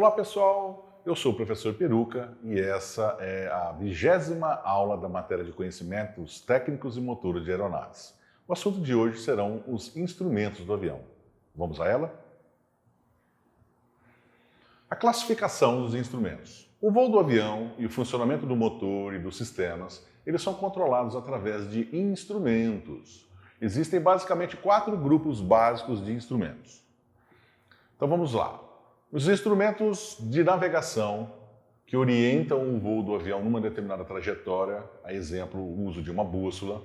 Olá pessoal, eu sou o professor Peruca e essa é a 20ª aula da matéria de conhecimentos técnicos e motores de aeronaves. O assunto de hoje serão os instrumentos do avião. Vamos a ela? A classificação dos instrumentos. O voo do avião e o funcionamento do motor e dos sistemas, eles são controlados através de instrumentos. Existem basicamente 4 grupos básicos de instrumentos. Então vamos lá. Os instrumentos de navegação que orientam o voo do avião numa determinada trajetória, a exemplo, o uso de uma bússola.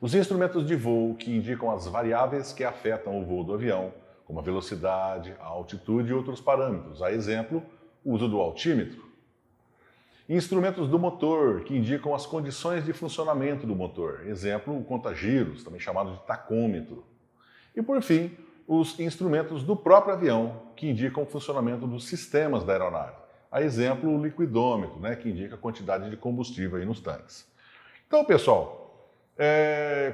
Os instrumentos de voo que indicam as variáveis que afetam o voo do avião, como a velocidade, a altitude e outros parâmetros, a exemplo, o uso do altímetro. Instrumentos do motor que indicam as condições de funcionamento do motor, exemplo, o contagiros, também chamado de tacômetro. E por fim, os instrumentos do próprio avião, que indicam o funcionamento dos sistemas da aeronave. A exemplo, o liquidômetro, que indica a quantidade de combustível aí nos tanques. Então, pessoal,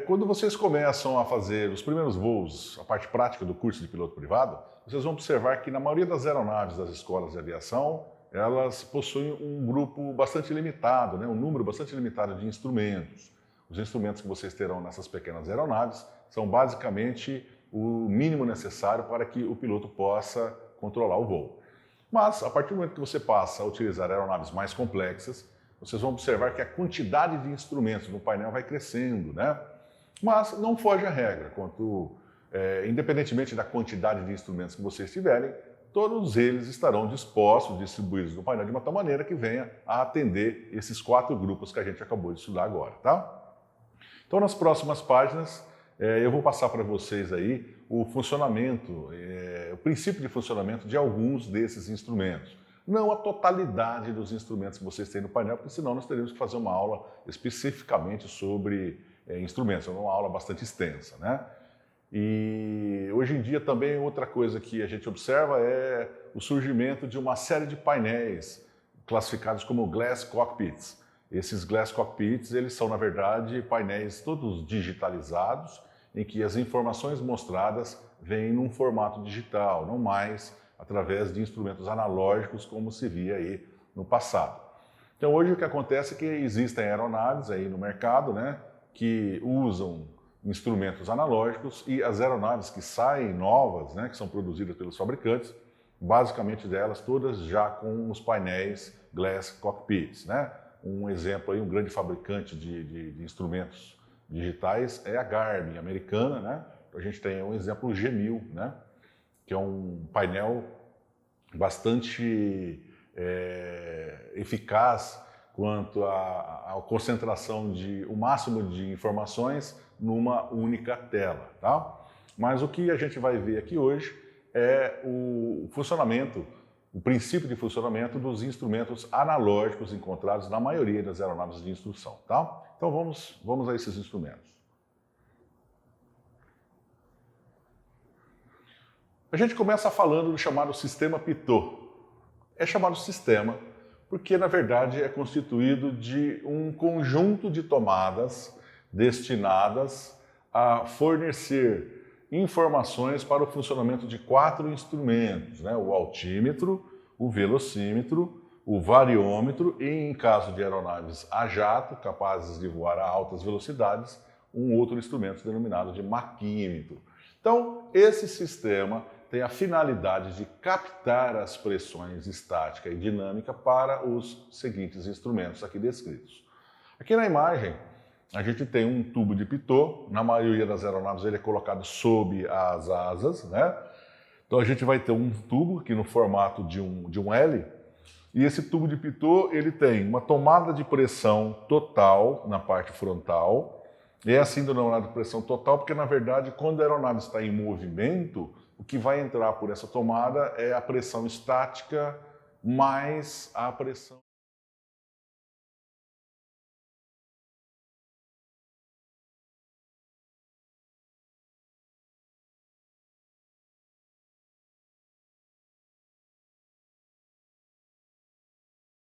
quando vocês começam a fazer os primeiros voos, a parte prática do curso de piloto privado, vocês vão observar que na maioria das aeronaves das escolas de aviação, elas possuem um grupo bastante limitado, um número bastante limitado de instrumentos. Os instrumentos que vocês terão nessas pequenas aeronaves são basicamente o mínimo necessário para que o piloto possa controlar o voo. Mas, a partir do momento que você passa a utilizar aeronaves mais complexas, vocês vão observar que a quantidade de instrumentos no painel vai crescendo, Mas não foge à regra, independentemente da quantidade de instrumentos que vocês tiverem, todos eles estarão dispostos, distribuídos no painel de uma tal maneira que venha a atender esses 4 grupos que a gente acabou de estudar agora, tá? Então, nas próximas páginas, eu vou passar para vocês aí o funcionamento, o princípio de funcionamento de alguns desses instrumentos. Não a totalidade dos instrumentos que vocês têm no painel, porque senão nós teríamos que fazer uma aula especificamente sobre instrumentos, é uma aula bastante extensa, E hoje em dia também outra coisa que a gente observa é o surgimento de uma série de painéis classificados como Glass Cockpits. Esses Glass Cockpits, eles são, na verdade, painéis todos digitalizados, em que as informações mostradas vêm num formato digital, não mais através de instrumentos analógicos como se via aí no passado. Então hoje o que acontece é que existem aeronaves aí no mercado, que usam instrumentos analógicos e as aeronaves que saem novas, que são produzidas pelos fabricantes, basicamente delas todas já com os painéis Glass Cockpits, Um exemplo aí, um grande fabricante de instrumentos digitais é a Garmin, americana, A gente tem um exemplo, o G1000, Que é um painel bastante eficaz quanto à concentração de o máximo de informações numa única tela, tá? Mas o que a gente vai ver aqui hoje é o funcionamento, o princípio de funcionamento dos instrumentos analógicos encontrados na maioria das aeronaves de instrução, tá? Então vamos a esses instrumentos. A gente começa falando do chamado sistema Pitot. É chamado sistema porque, na verdade, é constituído de um conjunto de tomadas destinadas a fornecer informações para o funcionamento de 4 instrumentos, o altímetro, o velocímetro, o variômetro e, em caso de aeronaves a jato, capazes de voar a altas velocidades, um outro instrumento denominado de maquímetro. Então, esse sistema tem a finalidade de captar as pressões estática e dinâmica para os seguintes instrumentos aqui descritos. Aqui na imagem, a gente tem um tubo de Pitot, na maioria das aeronaves ele é colocado sob as asas, Então a gente vai ter um tubo aqui no formato de um L, e esse tubo de Pitot ele tem uma tomada de pressão total na parte frontal, é assim denominado pressão total porque, na verdade, quando a aeronave está em movimento, o que vai entrar por essa tomada é a pressão estática mais a pressão